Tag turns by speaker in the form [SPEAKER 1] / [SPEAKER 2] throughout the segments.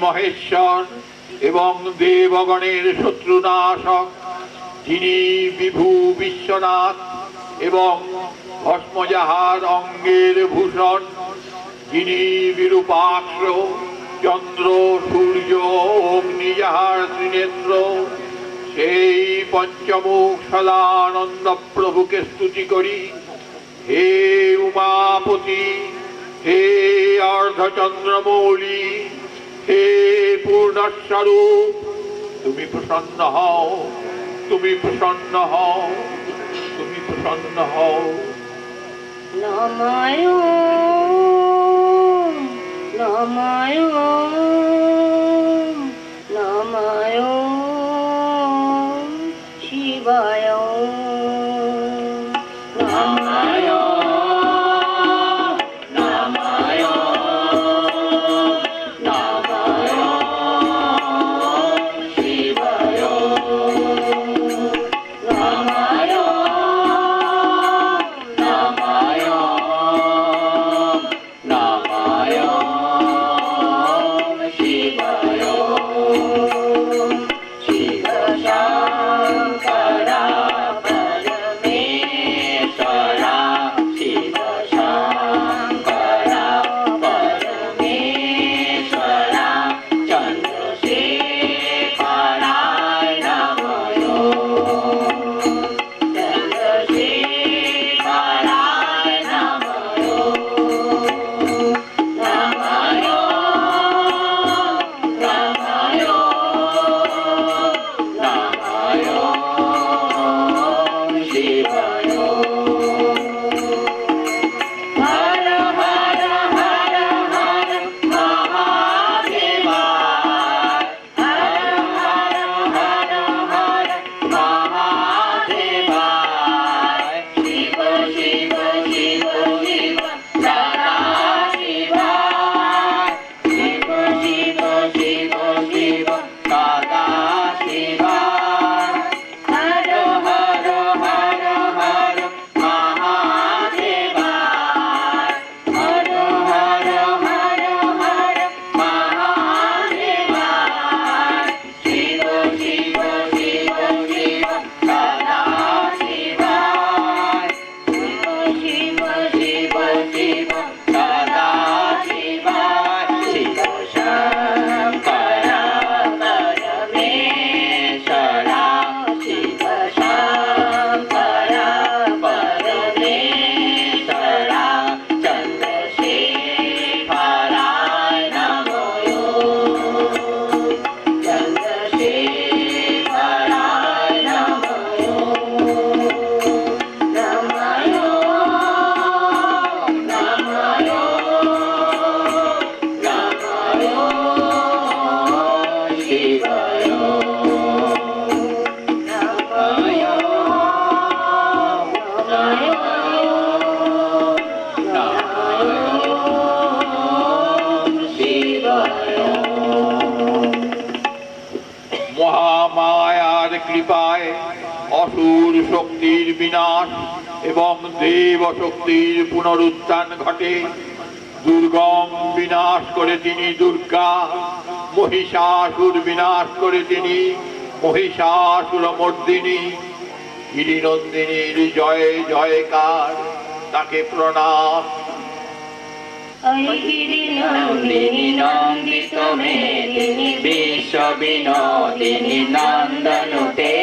[SPEAKER 1] মহেশ্বর এবং দেবগণের শত্রুনাশক, যিনি বিভু বিশ্বনাথ এবং ভস্ম যাহার অঙ্গের ভূষণ, যিনি বিরূপাক্ষ, চন্দ্র সূর্য অগ্নি যাহার ত্রিনেত্র, সেই পঞ্চমুখ সদানন্দ প্রভুকে স্তুতি করি। হে উমাপতি, হে অর্ধচন্দ্রমৌলি, হে পূর্ণস্বরূপ, তুমি প্রসন্ন হও, তুমি প্রসন্ন হও, তুমি প্রসন্ন হও।
[SPEAKER 2] নমঃ নমঃ নমঃ শিবায়
[SPEAKER 1] মহামায়ার কৃপায় অসুর শক্তির বিনাশ এবং দেব শক্তির পুনরুত্থান ঘটে। দুর্গম বিনাশ করে তিনি দুর্গা, মহিষাসুর বিনাশ করে তিনি মহিষাসুর মর্দিনী। গিরিনন্দিনীর জয় জয়কার, তাকে প্রণাম।
[SPEAKER 2] নন্দিনী নন্দিত মেদিনী বিশ্ব বিনোদিনী নন্দনুতে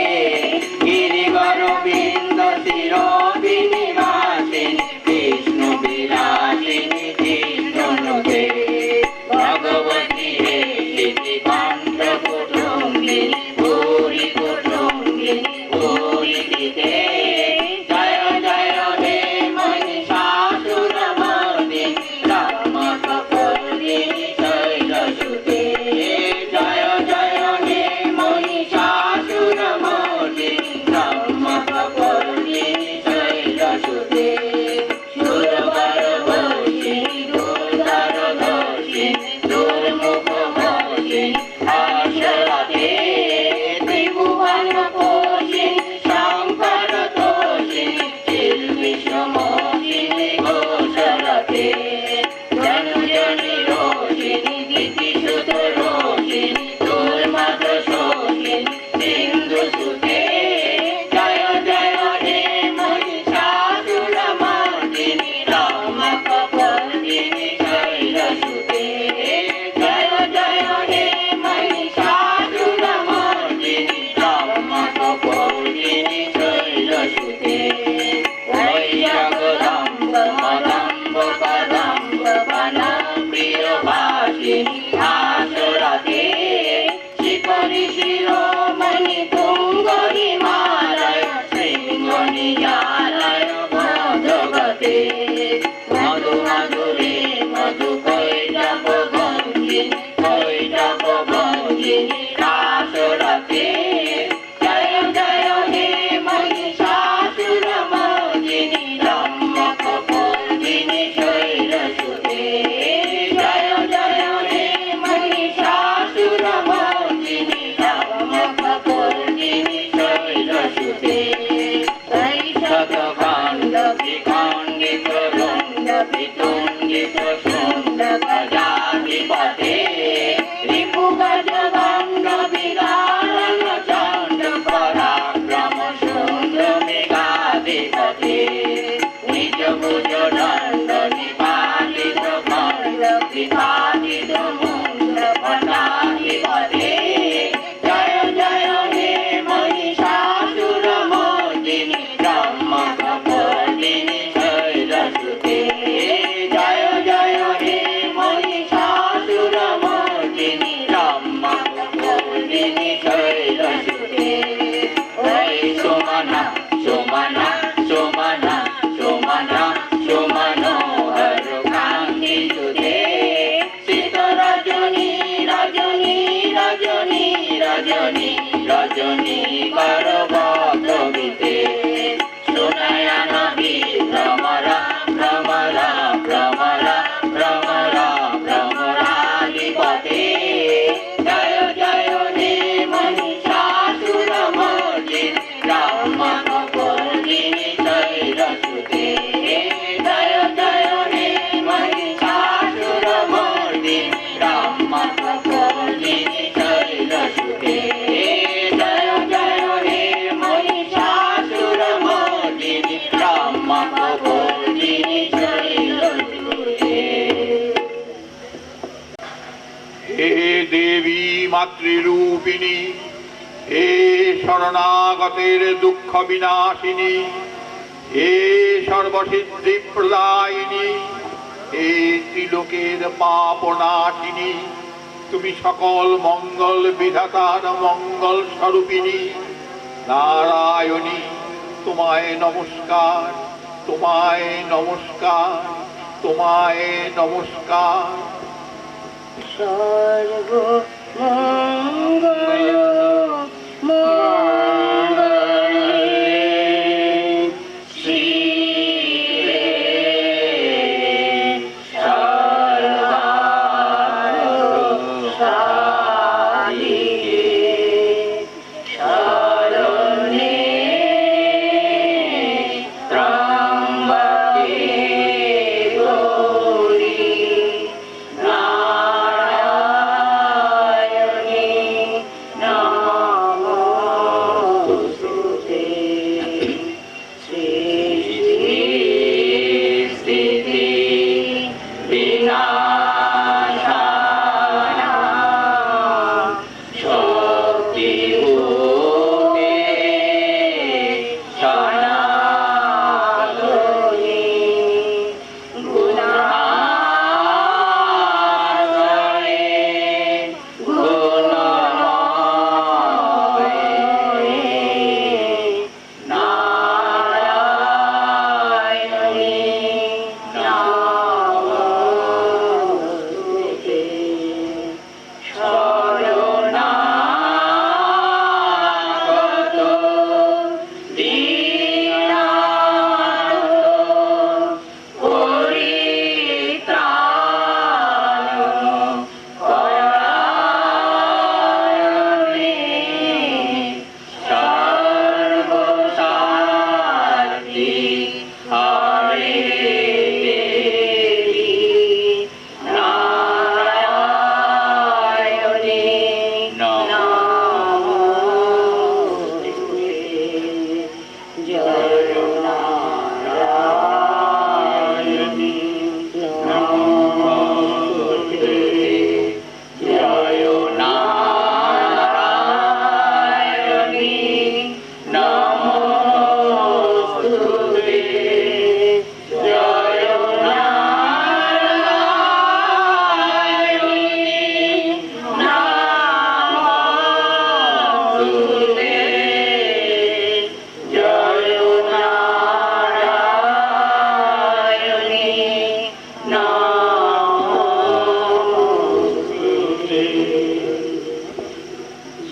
[SPEAKER 2] গিরিবরবিন্দ শিরোবিনী মাসিনী বিষ্ণু বিরাজিনী বিষ্ণুনুতে ভগবতী হে শিতি কণ্ঠ কুটুম্বিনী ভূরি কুটুম্বিনী ভূরি দিতে জননী রোষিনী গীতি সুত সঙ্গীত শুন্দ প্রজাধিপতে রিপু গজ গণ্ড বিদারণ চণ্ড পরাক্রম শুন্দ মেঘাধিপতে নিজ ভুজ দণ্ড নিপাতিত খণ্ড বিপাতিত মুন্ড পটাধিপতে জয় জয় হে মহিষাসুর মর্দিনী ব্রহ্ম কপর্দিনী শৈলসুতে জয় জয় হে মহিষাসুর মর্দিনী ব্রহ্ম কপর্দিনী শৈলসুতে ওই সুমনা সুমনা সুমনা সুমনা সুমনোহর কান্তি সুতে শীত রজনী রজনী রজনী রজনী রজনী করবীতে সুনয়ন ভ্রমরা ভ্রমরা ভ্রমরা ভ্রমরা ভ্রমরাধিপতে জয় জয় হে মহিষাসুর মর্দিনী ব্রহ্ম কপর্দিনী শৈলসুতে জয় জয় হে মহিষাসুর মর্দিনী ব্রহ্ম কপর্দিনী শৈলসুতে জয় জয় হে মহিষাসুর মর্দিনী ব্রহ্ম কপর্দিনী শৈলসুতে।
[SPEAKER 1] হে দেবী মাতৃরূপিণী, হে শরণাগতের দুঃখ বিনাশিনী, হে সর্বসিদ্ধি প্রদায়িনী, হে ত্রিলোকের পাপ নাশিনী, তুমি সকল মঙ্গল বিধাতার মঙ্গল স্বরূপিণী। নারায়ণী, তোমায় নমস্কার, তোমায় নমস্কার, তোমায় নমস্কার।
[SPEAKER 2] সর্ব মঙ্গল মঙ্গলে শিবে সর্বার্থ সাধিকে শরণে ত্র্যম্বকে গৌরী নারায়ণী নমোস্তুতে। সৃষ্টি স্থিতি বিনাশায় শক্তিভূতে সনাতনী গুণাশ্রয়ে গুণময়ে নারায়ণী নমোস্তুতে। শরণাগত দীনার্ত পরিত্রাণ পরায়ণে সর্বশান্তি হরে দেবী নারায়ণী নমোস্তুতে। জয় নারায়ণী নমোস্তুতে। জয় নারায়ণী নমোস্তুতে।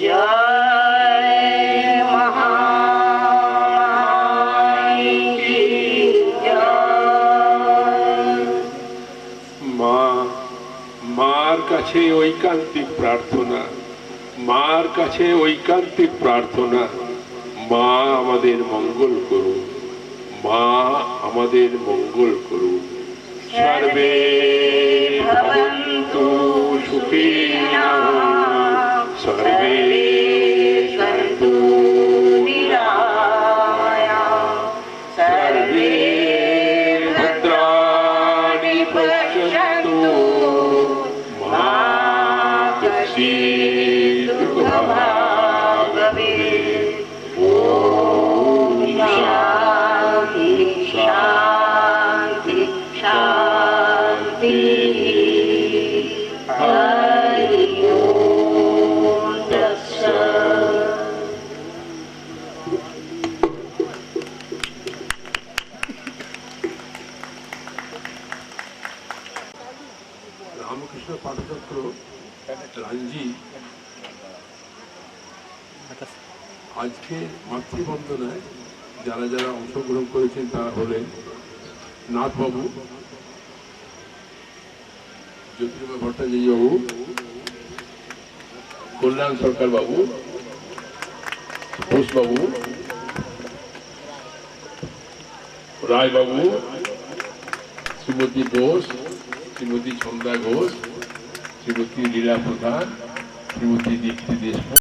[SPEAKER 2] জয়
[SPEAKER 3] মার কাছে ঐকান্তিক প্রার্থনা, মার কাছে ঐকান্তিক প্রার্থনা, মা আমাদের মঙ্গল করুন, মা আমাদের মঙ্গল করুন। सर्वे भवन्तु सुखिनः सर्वे सन्तु निरामयाः सर्वे भद्राणि पश्यन्तु मा कश्चित् दुःखभाग् भवेत् ॐ शान्ति शान्ति शान्ति हरि ओम तत्सत्।
[SPEAKER 4] রামকৃষ্ণ পাঠচক্র রাঞ্জি আজকে মাতৃবন্দনায় যারা যারা অংশগ্রহণ করেছেন তারা হলেন নাথবাবু, জ্যোতির্ময় ভট্টাচার্য বাবু, কল্যাণ সরকার বাবু, ঘোষবাবু, রায়বাবু, শ্রীমতী বোস, শ্রীমতী ছন্দা ঘোষ, শ্রীমতী লীলা প্রধান, শ্রীমতী দীপ্তি দেশমুখ।